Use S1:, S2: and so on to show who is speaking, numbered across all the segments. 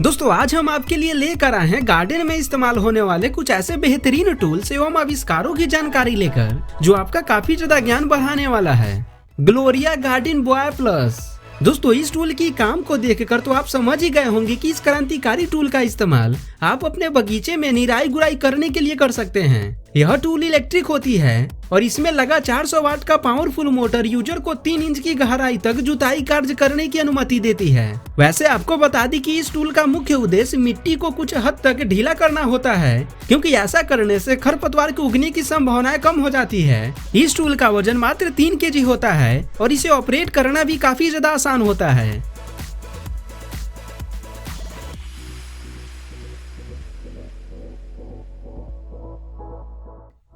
S1: दोस्तों आज हम आपके लिए लेकर आए हैं गार्डन में इस्तेमाल होने वाले कुछ ऐसे बेहतरीन टूल्स एवं आविष्कारों की जानकारी लेकर जो आपका काफी ज्यादा ज्ञान बढ़ाने वाला है। Gloria garden boy plus. दोस्तों इस टूल की काम को देखकर तो आप समझ ही गए होंगे कि इस क्रांतिकारी टूल का इस्तेमाल आप अपने बगीचे में निराई गुड़ाई करने के लिए कर सकते हैं। यह टूल इलेक्ट्रिक होती है और इसमें लगा 400 वाट का पावरफुल मोटर यूजर को 3 इंच की गहराई तक जुताई कार्य करने की अनुमति देती है। वैसे आपको बता दी कि इस टूल का मुख्य उद्देश्य मिट्टी को कुछ हद तक ढीला करना होता है, क्योंकि ऐसा करने से खरपतवार के उगने की संभावनाएं कम हो जाती है। इस टूल का वजन मात्र 3 केजी होता है और इसे ऑपरेट करना भी काफी ज्यादा आसान होता है।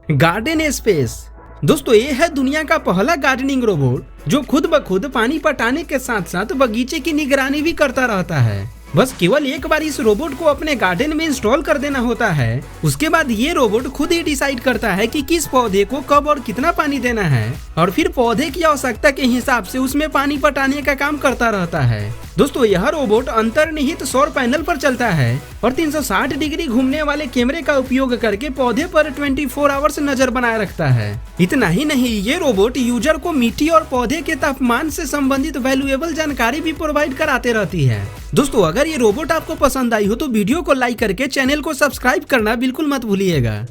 S1: Garden space. दोस्तों ये है दुनिया का पहला गार्डनिंग रोबोट जो खुद ब खुद पानी पटाने के साथ साथ बगीचे की निगरानी भी करता रहता है। बस केवल एक बार इस रोबोट को अपने गार्डन में इंस्टॉल कर देना होता है। उसके बाद ये रोबोट खुद ही डिसाइड करता है कि किस पौधे को कब और कितना पानी देना है और फिर पौधे की आवश्यकता के हिसाब से उसमें पानी पटाने का काम करता रहता है। दोस्तों यह रोबोट अंतर्निहित सौर पैनल पर चलता है और 360 डिग्री घूमने वाले कैमरे का उपयोग करके पौधे पर 24 आवर्स नजर बनाए रखता है। इतना ही नहीं, ये रोबोट यूजर को मिट्टी और पौधे के तापमान से संबंधित वैल्यूएबल जानकारी भी प्रोवाइड कराते रहती है। दोस्तों अगर ये रोबोट आपको पसंद आई हो तो वीडियो को लाइक करके चैनल को सब्सक्राइब करना बिल्कुल मत भूलिएगा।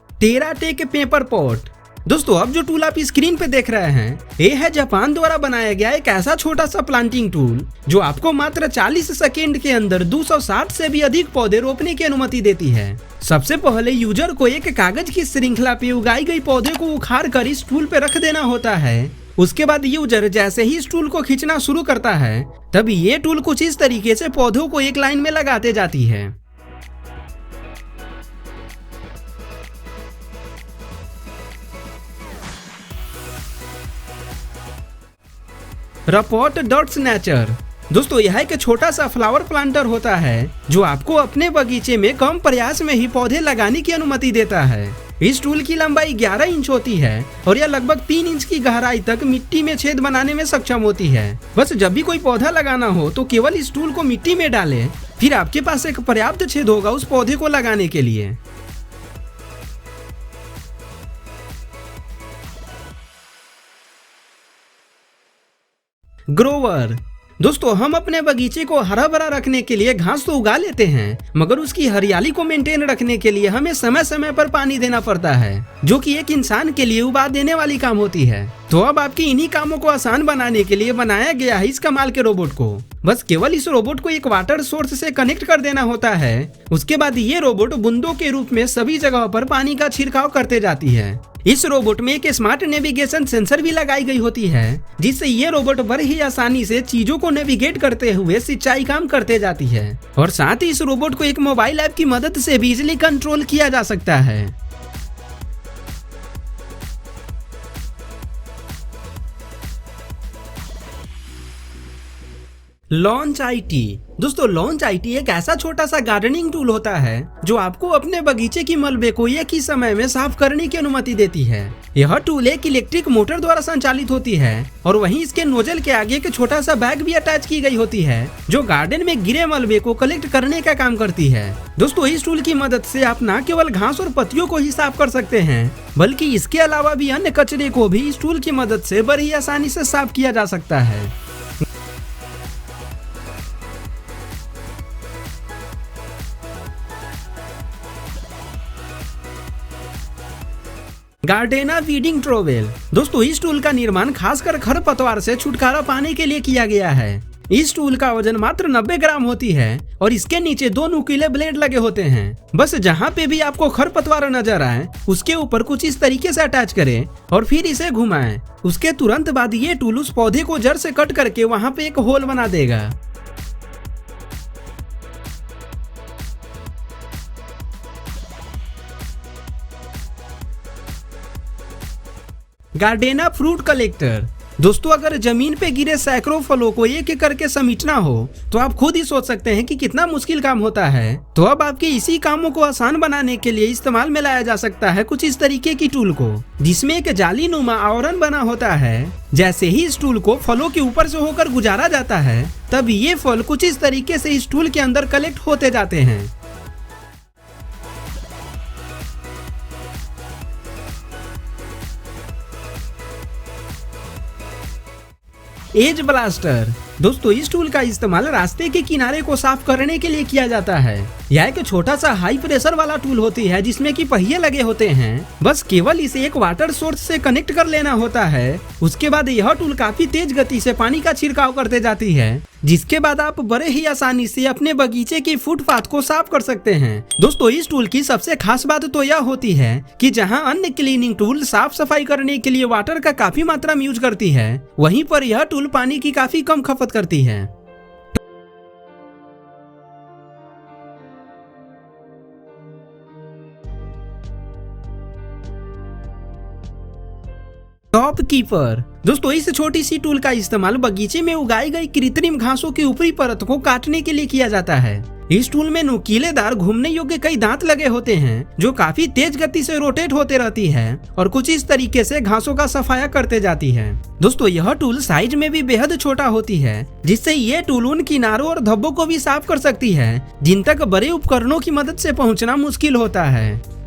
S1: टेराटेक पेपर पॉट। दोस्तों अब जो टूल आप स्क्रीन पे देख रहे हैं ये है जापान द्वारा बनाया गया एक ऐसा छोटा सा प्लांटिंग टूल जो आपको मात्र 40 सेकेंड के अंदर 260 से भी अधिक पौधे रोपने की अनुमति देती है। सबसे पहले यूजर को एक कागज की श्रृंखला पे उगाई गई पौधे को उखाड़ कर इस टूल पे रख देना होता है। उसके बाद यूजर जैसे ही इस टूल को खींचना शुरू करता है तभी ये टूल कुछ इस तरीके से पौधों को एक लाइन में लगाते जाती है। रपॉट डॉट स्नैचर। दोस्तों यह एक छोटा सा फ्लावर प्लांटर होता है जो आपको अपने बगीचे में कम प्रयास में ही पौधे लगाने की अनुमति देता है। इस टूल की लंबाई 11 इंच होती है और यह लगभग 3 इंच की गहराई तक मिट्टी में छेद बनाने में सक्षम होती है। बस जब भी कोई पौधा लगाना हो तो केवल इस टूल को मिट्टी में डालें, फिर आपके पास एक पर्याप्त छेद होगा उस पौधे को लगाने के लिए। ग्रोवर। दोस्तों हम अपने बगीचे को हरा भरा रखने के लिए घास तो उगा लेते हैं, मगर उसकी हरियाली को मेंटेन रखने के लिए हमें समय समय पर पानी देना पड़ता है, जो कि एक इंसान के लिए उबाल देने वाली काम होती है। तो अब आपकी इन्हीं कामों को आसान बनाने के लिए बनाया गया है इस कमाल के रोबोट को। बस केवल इस रोबोट को एक वाटर सोर्स से कनेक्ट कर देना होता है। उसके बाद ये रोबोट बूंदों के रूप में सभी जगहों पर पानी का छिड़काव करते जाती है। इस रोबोट में एक स्मार्ट नेविगेशन सेंसर भी लगाई गई होती है, जिससे ये रोबोट बड़ी ही आसानी से चीजों को नेविगेट करते हुए सिंचाई काम करते जाती है। और साथ ही इस रोबोट को एक मोबाइल ऐप की मदद से भी इजीली कंट्रोल किया जा सकता है। Launch IT. दोस्तों लॉन्च आईटी एक ऐसा छोटा सा गार्डनिंग टूल होता है जो आपको अपने बगीचे की मलबे को एक ही समय में साफ करने की अनुमति देती है। यह टूल एक इलेक्ट्रिक मोटर द्वारा संचालित होती है और वहीं इसके नोजल के आगे एक छोटा सा बैग भी अटैच की गई होती है जो गार्डन में गिरे मलबे को कलेक्ट करने का काम करती है। दोस्तों इस टूल की मदद से आप न केवल घास और पत्तियों को ही साफ कर सकते हैं, बल्कि इसके अलावा भी अन्य कचरे को भी इस टूल की मदद से बड़ी आसानी से साफ किया जा सकता है। Gardena weeding trowel. दोस्तों इस टूल का निर्माण खासकर खरपतवार से छुटकारा पाने के लिए किया गया है। इस टूल का वजन मात्र 90 ग्राम होती है और इसके नीचे 2 नुकीले ब्लेड लगे होते हैं। बस जहाँ पे भी आपको खरपतवार नजर आए उसके ऊपर कुछ इस तरीके से अटैच करें और फिर इसे घुमाएं। उसके तुरंत बाद ये टूल उस पौधे को जड़ से कट करके वहाँ पे एक होल बना देगा। Gardena fruit collector. दोस्तों अगर जमीन पे गिरे सैकड़ों फलों को एक एक करके समेटना हो तो आप खुद ही सोच सकते हैं कि कितना मुश्किल काम होता है। तो अब आपके इसी कामों को आसान बनाने के लिए इस्तेमाल में लाया जा सकता है कुछ इस तरीके की टूल को, जिसमें एक जाली नुमा आवरण बना होता है। जैसे ही इस टूल को फलों के ऊपर से होकर गुजारा जाता है, तब ये फल कुछ इस तरीके से इस टूल के अंदर कलेक्ट होते जाते हैं। As blaster. दोस्तों इस टूल का इस्तेमाल रास्ते के किनारे को साफ करने के लिए किया जाता है। यह एक छोटा सा हाई प्रेशर वाला टूल होती है जिसमें कि पहिए लगे होते हैं। बस केवल इसे एक वाटर सोर्स से कनेक्ट कर लेना होता है। उसके बाद यह टूल काफी तेज गति से पानी का छिड़काव करते जाती है, जिसके बाद आप बड़े ही आसानी से अपने बगीचे की फुटपाथ को साफ कर सकते हैं। दोस्तों इस टूल की सबसे खास बात तो यह होती है कि जहां अन्य क्लीनिंग टूल साफ सफाई करने के लिए वाटर का काफी मात्रा में यूज करती है, वहीं पर यह टूल पानी की काफी कम खपत करती है। Top keeper. दोस्तों इस छोटी सी टूल का इस्तेमाल बगीचे में उगाई गई कृत्रिम घासों की ऊपरी परत को काटने के लिए किया जाता है। इस टूल में नुकीलेदार घूमने योग्य कई दांत लगे होते हैं जो काफी तेज गति से रोटेट होते रहती है और कुछ इस तरीके से घासों का सफाया करते जाती है। दोस्तों यह टूल साइज में भी बेहद छोटा होती है, जिससे ये टूल उन किनारों और धब्बों को भी साफ कर सकती है जिन तक बड़े उपकरणों की मदद से पहुंचना मुश्किल होता है।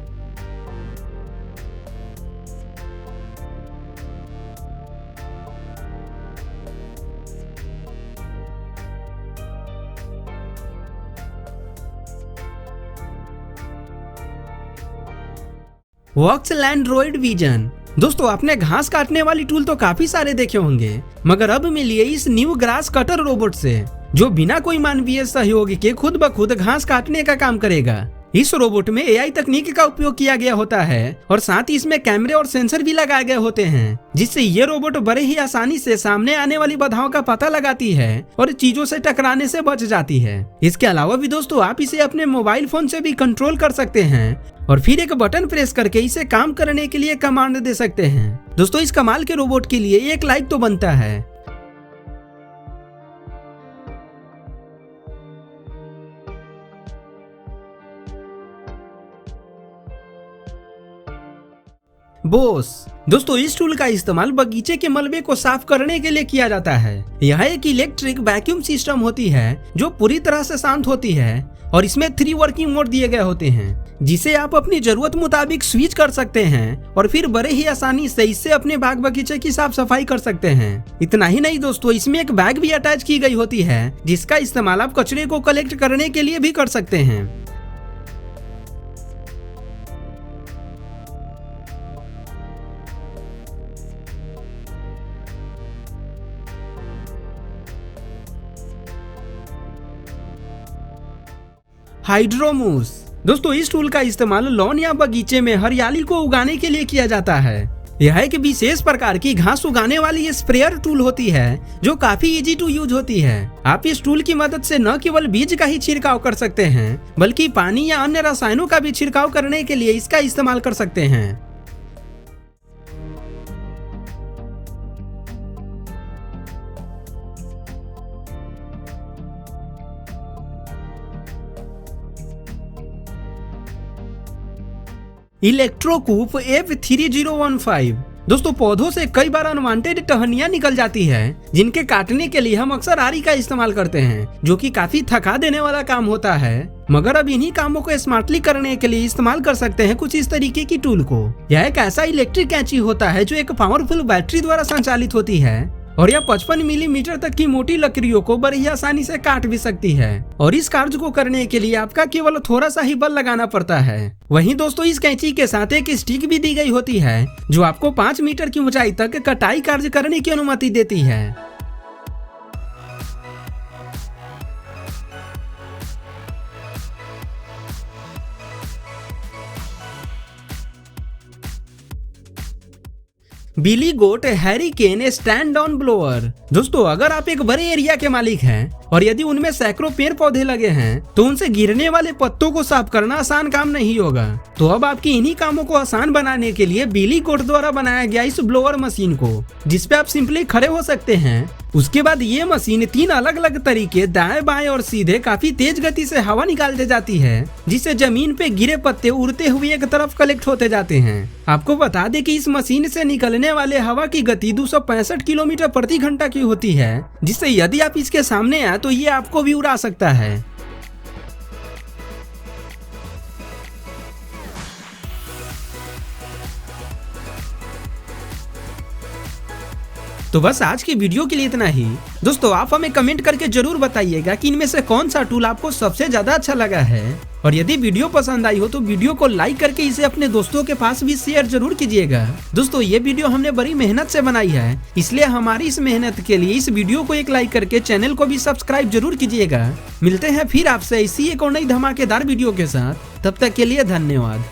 S1: वॉक्स लैंड्रॉइड विजन। दोस्तों आपने घास काटने वाली टूल तो काफी सारे देखे होंगे, मगर अब मिलिए इस न्यू ग्रास कटर रोबोट से, जो बिना कोई मानवीय सहयोग के खुद ब खुद घास काटने का काम करेगा। इस रोबोट में एआई तकनीक का उपयोग किया गया होता है और साथ ही इसमें कैमरे और सेंसर भी लगाए गए होते हैं, जिससे ये रोबोट बड़े ही आसानी से सामने आने वाली बाधाओं का पता लगाती है और चीजों से टकराने से बच जाती है। इसके अलावा भी दोस्तों आप इसे अपने मोबाइल फोन से भी कंट्रोल कर सकते हैं और फिर एक बटन प्रेस करके इसे काम करने के लिए कमांड दे सकते हैं। दोस्तों इस कमाल के रोबोट के लिए एक लाइक तो बनता है। बोस। दोस्तों इस टूल का इस्तेमाल बगीचे के मलबे को साफ करने के लिए किया जाता है। यह एक इलेक्ट्रिक वैक्यूम सिस्टम होती है जो पूरी तरह से शांत होती है और इसमें 3 वर्किंग मोड दिए गए होते हैं, जिसे आप अपनी जरूरत मुताबिक स्विच कर सकते हैं और फिर बड़े ही आसानी से इससे अपने बाग बगीचे की साफ सफाई कर सकते हैं। इतना ही नहीं दोस्तों, इसमें एक बैग भी अटैच की गई होती है जिसका इस्तेमाल आप कचरे को कलेक्ट करने के लिए भी कर सकते हैं। हाइड्रोमूस। दोस्तों इस टूल का इस्तेमाल लॉन या बगीचे में हरियाली को उगाने के लिए किया जाता है। यह एक विशेष प्रकार की घास उगाने वाली स्प्रेयर टूल होती है जो काफी इजी टू यूज होती है। आप इस टूल की मदद से न केवल बीज का ही छिड़काव कर सकते हैं, बल्कि पानी या अन्य रसायनों का भी छिड़काव करने के लिए इसका इस्तेमाल कर सकते हैं। इलेक्ट्रोकूप F3015। दोस्तों पौधों से कई बार अनवांटेड टहनियां निकल जाती है, जिनके काटने के लिए हम अक्सर आरी का इस्तेमाल करते हैं, जो कि काफी थका देने वाला काम होता है। मगर अब इन्हीं कामों को स्मार्टली करने के लिए इस्तेमाल कर सकते हैं कुछ इस तरीके की टूल को। यह एक ऐसा इलेक्ट्रिक कैंची होता है जो एक पावरफुल बैटरी द्वारा संचालित होती है और यह 55 मिलीमीटर तक की मोटी लकड़ियों को बड़ी ही आसानी से काट भी सकती है। और इस कार्य को करने के लिए आपका केवल थोड़ा सा ही बल लगाना पड़ता है। वहीं दोस्तों इस कैंची के साथ एक स्टिक भी दी गई होती है जो आपको 5 मीटर की ऊंचाई तक कटाई कार्य करने की अनुमति देती है। बिली गोट हैरिकेन स्टैंड डाउन ब्लोअर। दोस्तों अगर आप एक बड़े एरिया के मालिक हैं और यदि उनमें सैकड़ों पेड़ पौधे लगे हैं तो उनसे गिरने वाले पत्तों को साफ करना आसान काम नहीं होगा। तो अब आपके इन्हीं कामों को आसान बनाने के लिए बिली गोट द्वारा बनाया गया इस ब्लोअर मशीन को, जिसपे आप सिंपली खड़े हो सकते हैं। उसके बाद ये मशीन 3 अलग अलग तरीके दाएं बाएं और सीधे काफी तेज गति से हवा निकालते जाती है, जिससे जमीन पे गिरे पत्ते उड़ते हुए एक तरफ कलेक्ट होते जाते हैं। आपको बता दें कि इस मशीन से निकलने वाले हवा की गति 265 किलोमीटर प्रति घंटा की होती है, जिससे यदि आप इसके सामने आए तो ये आपको भी उड़ा सकता है। तो बस आज की वीडियो के लिए इतना ही। दोस्तों आप हमें कमेंट करके जरूर बताइएगा कि इनमें से कौन सा टूल आपको सबसे ज्यादा अच्छा लगा है। और यदि वीडियो पसंद आई हो तो वीडियो को लाइक करके इसे अपने दोस्तों के पास भी शेयर जरूर कीजिएगा। दोस्तों ये वीडियो हमने बड़ी मेहनत से बनाई है, इसलिए हमारी इस मेहनत के लिए इस वीडियो को एक लाइक करके चैनल को भी सब्सक्राइब जरूर कीजिएगा। मिलते हैं फिर आपसे इसी एक और नई धमाकेदार वीडियो के साथ, तब तक के लिए धन्यवाद।